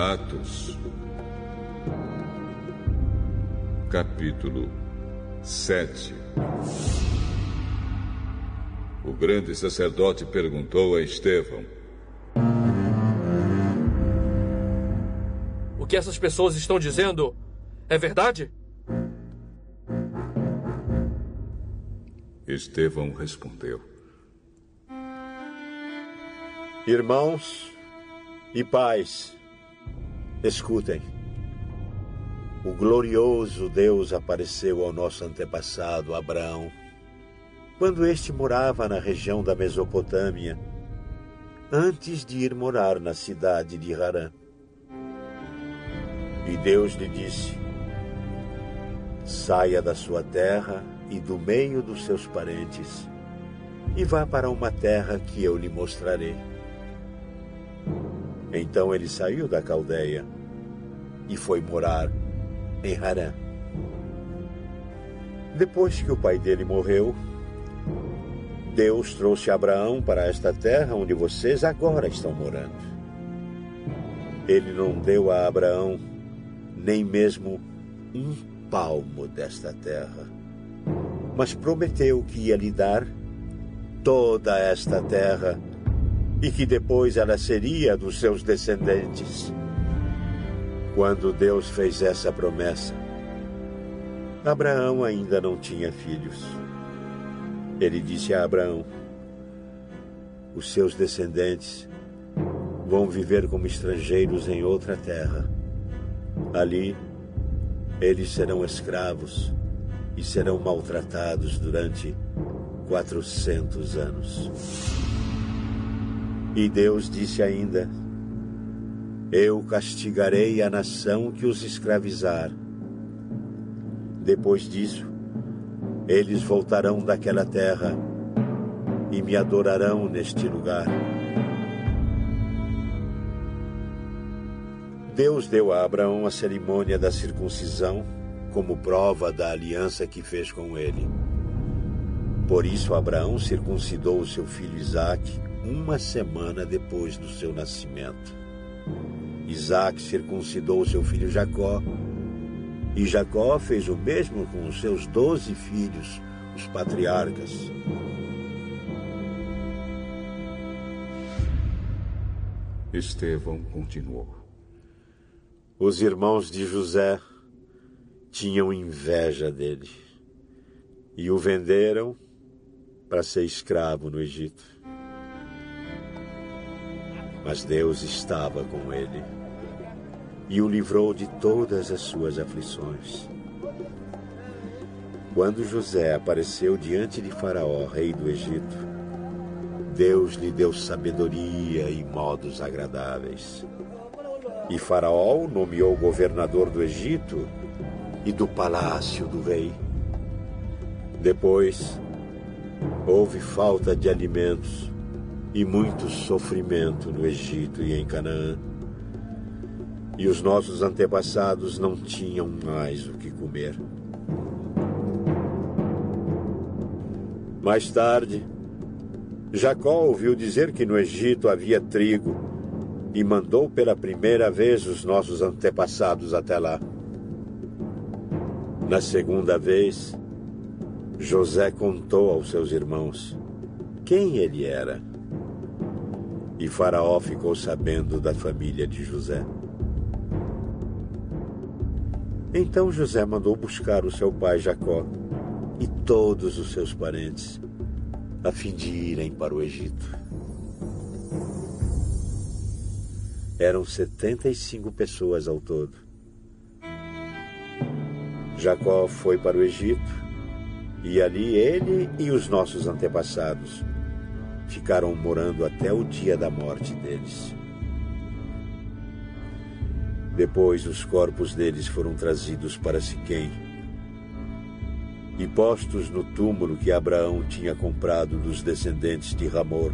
Atos, capítulo 7. O grande sacerdote perguntou a Estevão: o que essas pessoas estão dizendo é verdade? Estevão respondeu: irmãos e pais, escutem. O glorioso Deus apareceu ao nosso antepassado Abraão, quando este morava na região da Mesopotâmia, antes de ir morar na cidade de Harã. E Deus lhe disse: saia da sua terra e do meio dos seus parentes, e vá para uma terra que eu lhe mostrarei. Então ele saiu da Caldeia e foi morar em Harã. Depois que o pai dele morreu, Deus trouxe Abraão para esta terra onde vocês agora estão morando. Ele não deu a Abraão nem mesmo um palmo desta terra, mas prometeu que ia lhe dar toda esta terra e que depois ela seria dos seus descendentes. Quando Deus fez essa promessa, Abraão ainda não tinha filhos. Ele disse a Abraão: os seus descendentes vão viver como estrangeiros em outra terra. Ali, eles serão escravos e serão maltratados durante 400 anos. E Deus disse ainda: eu castigarei a nação que os escravizar. Depois disso, eles voltarão daquela terra e me adorarão neste lugar. Deus deu a Abraão a cerimônia da circuncisão como prova da aliança que fez com ele. Por isso, Abraão circuncidou o seu filho Isaque 1 semana depois do seu nascimento. Isaque circuncidou o seu filho Jacó, e Jacó fez o mesmo com os seus 12 filhos, os patriarcas. Estevão continuou: os irmãos de José tinham inveja dele e o venderam para ser escravo no Egito. Mas Deus estava com ele e o livrou de todas as suas aflições. Quando José apareceu diante de Faraó, rei do Egito, Deus lhe deu sabedoria e modos agradáveis. E Faraó o nomeou governador do Egito e do palácio do rei. Depois, houve falta de alimentos e muito sofrimento no Egito e em Canaã. E os nossos antepassados não tinham mais o que comer. Mais tarde, Jacó ouviu dizer que no Egito havia trigo e mandou pela primeira vez os nossos antepassados até lá. Na segunda vez, José contou aos seus irmãos quem ele era. E Faraó ficou sabendo da família de José. Então José mandou buscar o seu pai Jacó e todos os seus parentes, a fim de irem para o Egito. Eram 75 pessoas ao todo. Jacó foi para o Egito, e ali ele e os nossos antepassados ficaram morando até o dia da morte deles. Depois os corpos deles foram trazidos para Siquém e postos no túmulo que Abraão tinha comprado dos descendentes de Hamor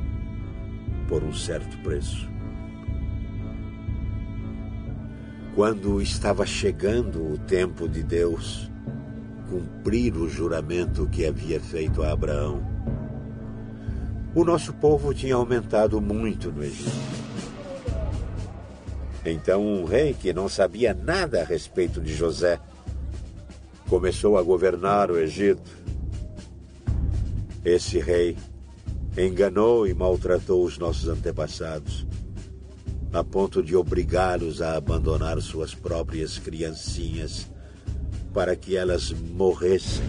por um certo preço. Quando estava chegando o tempo de Deus cumprir o juramento que havia feito a Abraão, o nosso povo tinha aumentado muito no Egito. Então um rei que não sabia nada a respeito de José começou a governar o Egito. Esse rei enganou e maltratou os nossos antepassados, a ponto de obrigá-los a abandonar suas próprias criancinhas para que elas morressem.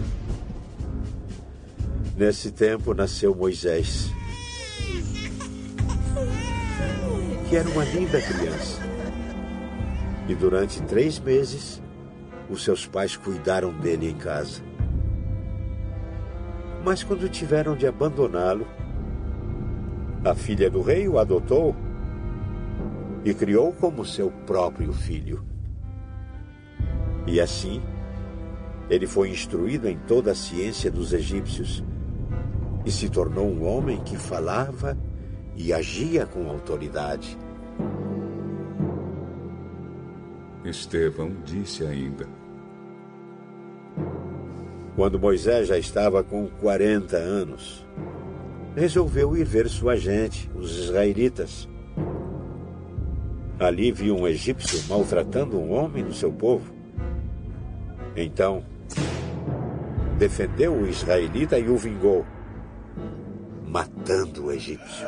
Nesse tempo nasceu Moisés, que era uma linda criança. E durante 3 meses, os seus pais cuidaram dele em casa. Mas quando tiveram de abandoná-lo, a filha do rei o adotou e criou como seu próprio filho. E assim, ele foi instruído em toda a ciência dos egípcios e se tornou um homem que falava e agia com autoridade. Estevão disse ainda: Quando Moisés já estava com 40 anos, resolveu ir ver sua gente, os israelitas. Ali viu um egípcio maltratando um homem do seu povo. Então, defendeu o israelita e o vingou, matando o egípcio.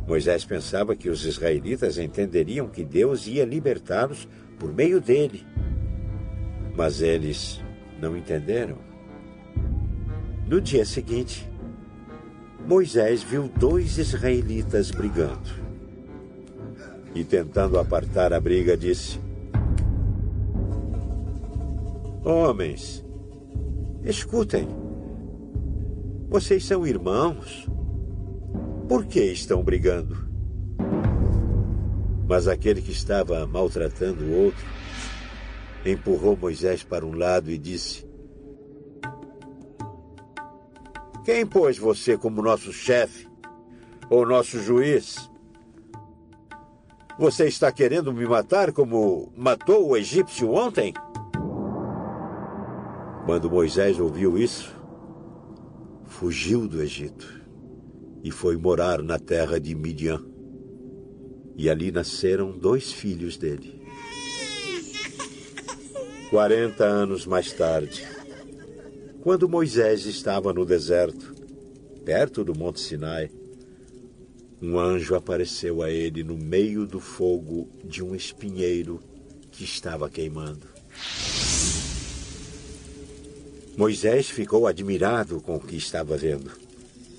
Moisés pensava que os israelitas entenderiam que Deus ia libertá-los por meio dele. Mas eles não entenderam. No dia seguinte, Moisés viu 2 israelitas brigando. E tentando apartar a briga, disse: Homens, escutem. Vocês são irmãos. Por que estão brigando? Mas aquele que estava maltratando o outro empurrou Moisés para um lado e disse: Quem pôs você como nosso chefe ou nosso juiz? Você está querendo me matar como matou o egípcio ontem? Quando Moisés ouviu isso, fugiu do Egito e foi morar na terra de Midian. E ali nasceram 2 filhos dele. 40 anos mais tarde, quando Moisés estava no deserto, perto do Monte Sinai, um anjo apareceu a ele no meio do fogo de um espinheiro que estava queimando. Moisés ficou admirado com o que estava vendo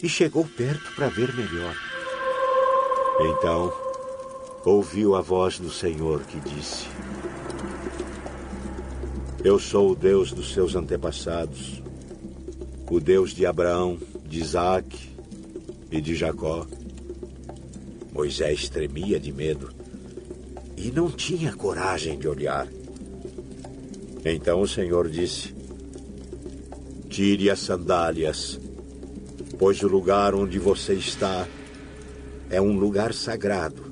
e chegou perto para ver melhor. Então, ouviu a voz do Senhor que disse: Eu sou o Deus dos seus antepassados, o Deus de Abraão, de Isaque e de Jacó. Moisés tremia de medo e não tinha coragem de olhar. Então o Senhor disse: Tire as sandálias, pois o lugar onde você está é um lugar sagrado.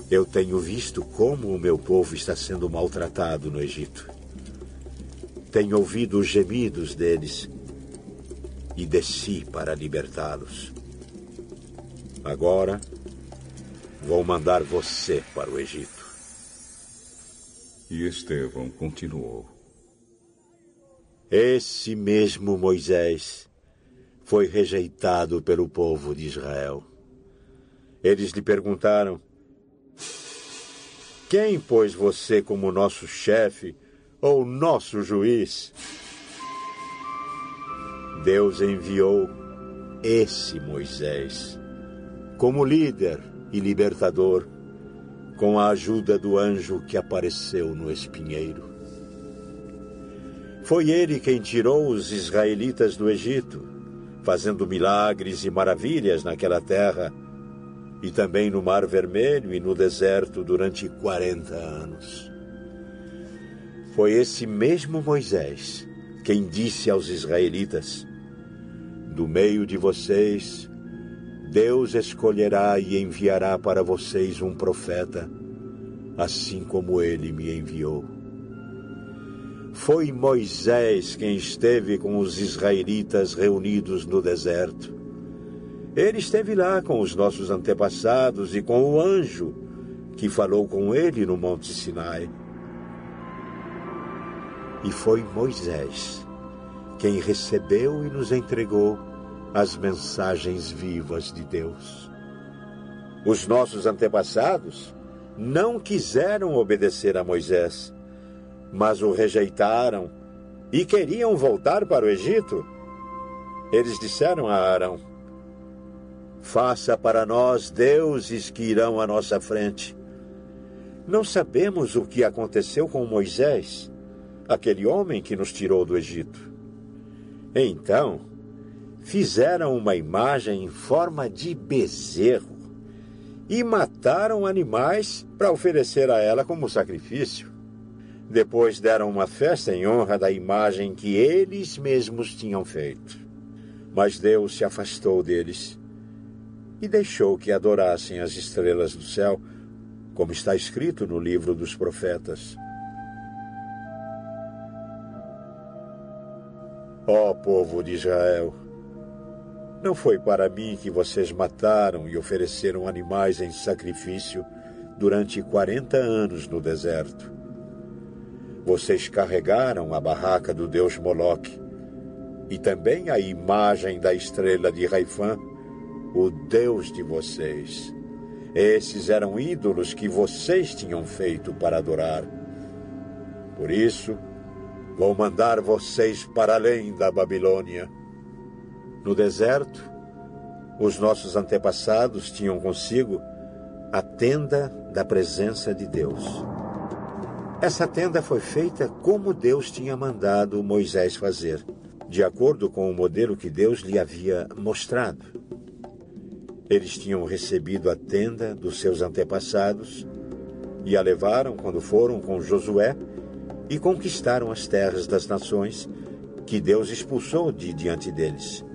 Eu tenho visto como o meu povo está sendo maltratado no Egito. Tenho ouvido os gemidos deles e desci para libertá-los. Agora, vou mandar você para o Egito. E Estevão continuou: Esse mesmo Moisés foi rejeitado pelo povo de Israel. Eles lhe perguntaram: Quem pôs você como nosso chefe ou nosso juiz? Deus enviou esse Moisés como líder e libertador, com a ajuda do anjo que apareceu no espinheiro. Foi ele quem tirou os israelitas do Egito, fazendo milagres e maravilhas naquela terra, e também no Mar Vermelho e no deserto durante 40 anos. Foi esse mesmo Moisés quem disse aos israelitas: Do meio de vocês, Deus escolherá e enviará para vocês um profeta, assim como ele me enviou. Foi Moisés quem esteve com os israelitas reunidos no deserto, Ele esteve lá com os nossos antepassados e com o anjo que falou com ele no Monte Sinai. E foi Moisés quem recebeu e nos entregou as mensagens vivas de Deus. Os nossos antepassados não quiseram obedecer a Moisés, mas o rejeitaram e queriam voltar para o Egito. Eles disseram a Arão: faça para nós deuses que irão à nossa frente. Não sabemos o que aconteceu com Moisés, aquele homem que nos tirou do Egito. Então, fizeram uma imagem em forma de bezerro e mataram animais para oferecer a ela como sacrifício. Depois deram uma festa em honra da imagem que eles mesmos tinham feito. Mas Deus se afastou deles e deixou que adorassem as estrelas do céu, como está escrito no livro dos profetas. Ó povo de Israel, não foi para mim que vocês mataram e ofereceram animais em sacrifício durante 40 anos no deserto. Vocês carregaram a barraca do deus Moloque e também a imagem da estrela de Raifã, o deus de vocês. Esses eram ídolos que vocês tinham feito para adorar. Por isso, vou mandar vocês para além da Babilônia. No deserto, os nossos antepassados tinham consigo a tenda da presença de Deus. Essa tenda foi feita como Deus tinha mandado Moisés fazer, de acordo com o modelo que Deus lhe havia mostrado. Eles tinham recebido a tenda dos seus antepassados e a levaram quando foram com Josué e conquistaram as terras das nações que Deus expulsou de diante deles.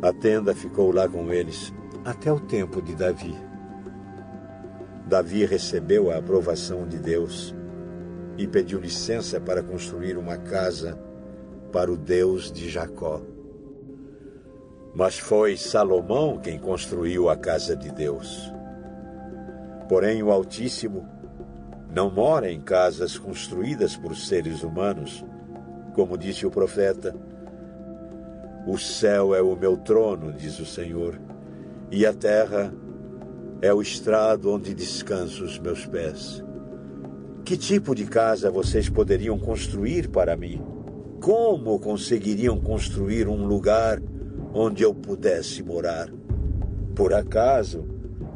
A tenda ficou lá com eles até o tempo de Davi. Davi recebeu a aprovação de Deus e pediu licença para construir uma casa para o Deus de Jacó. Mas foi Salomão quem construiu a casa de Deus. Porém, o Altíssimo não mora em casas construídas por seres humanos, como disse o profeta. O céu é o meu trono, diz o Senhor, e a terra é o estrado onde descanso os meus pés. Que tipo de casa vocês poderiam construir para mim? Como conseguiriam construir um lugar onde eu pudesse morar? Por acaso,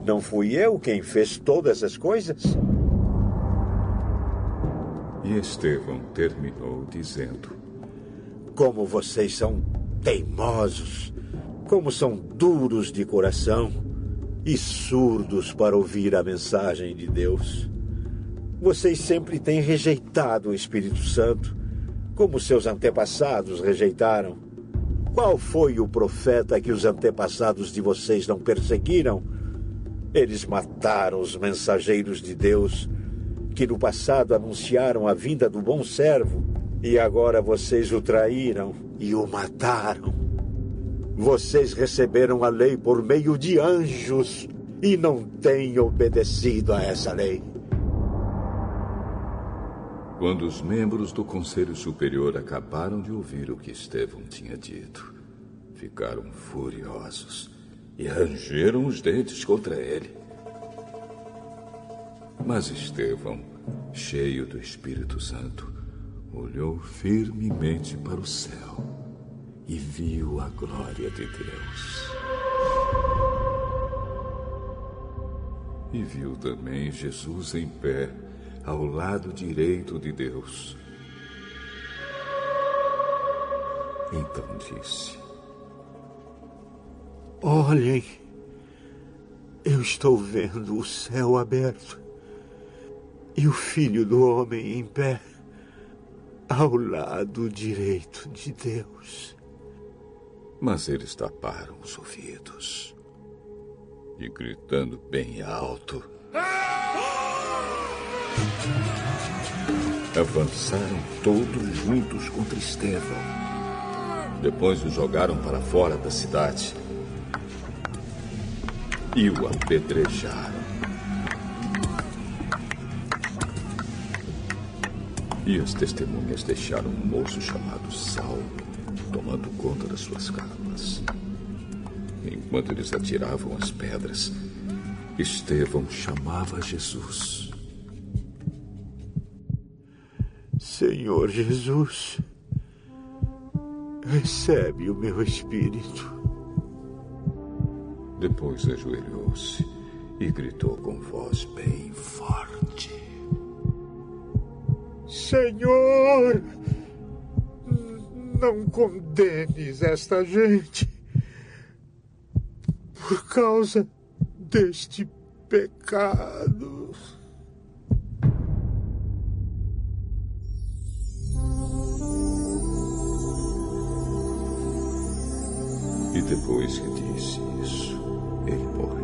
não fui eu quem fez todas as coisas? E Estevão terminou dizendo: como vocês são teimosos, como são duros de coração e surdos para ouvir a mensagem de Deus. Vocês sempre têm rejeitado o Espírito Santo, como seus antepassados rejeitaram. Qual foi o profeta que os antepassados de vocês não perseguiram? Eles mataram os mensageiros de Deus, que no passado anunciaram a vinda do bom servo, e agora vocês o traíram e o mataram. Vocês receberam a lei por meio de anjos e não têm obedecido a essa lei. Quando os membros do Conselho Superior acabaram de ouvir o que Estevão tinha dito, ficaram furiosos e rangeram os dentes contra ele. Mas Estevão, cheio do Espírito Santo, olhou firmemente para o céu e viu a glória de Deus. E viu também Jesus em pé, ao lado direito de Deus. Então disse: olhem, eu estou vendo o céu aberto e o Filho do Homem em pé, ao lado direito de Deus. Mas eles taparam os ouvidos e, gritando bem alto, avançaram todos juntos contra Estevão. Depois o jogaram para fora da cidade e o apedrejaram. E as testemunhas deixaram um moço chamado Saulo tomando conta das suas capas. Enquanto eles atiravam as pedras, Estevão chamava Jesus. Senhor Jesus, recebe o meu espírito. Depois ajoelhou-se e gritou com voz bem forte: Senhor, não condenes esta gente por causa deste pecado. E depois que disse isso, ele morreu.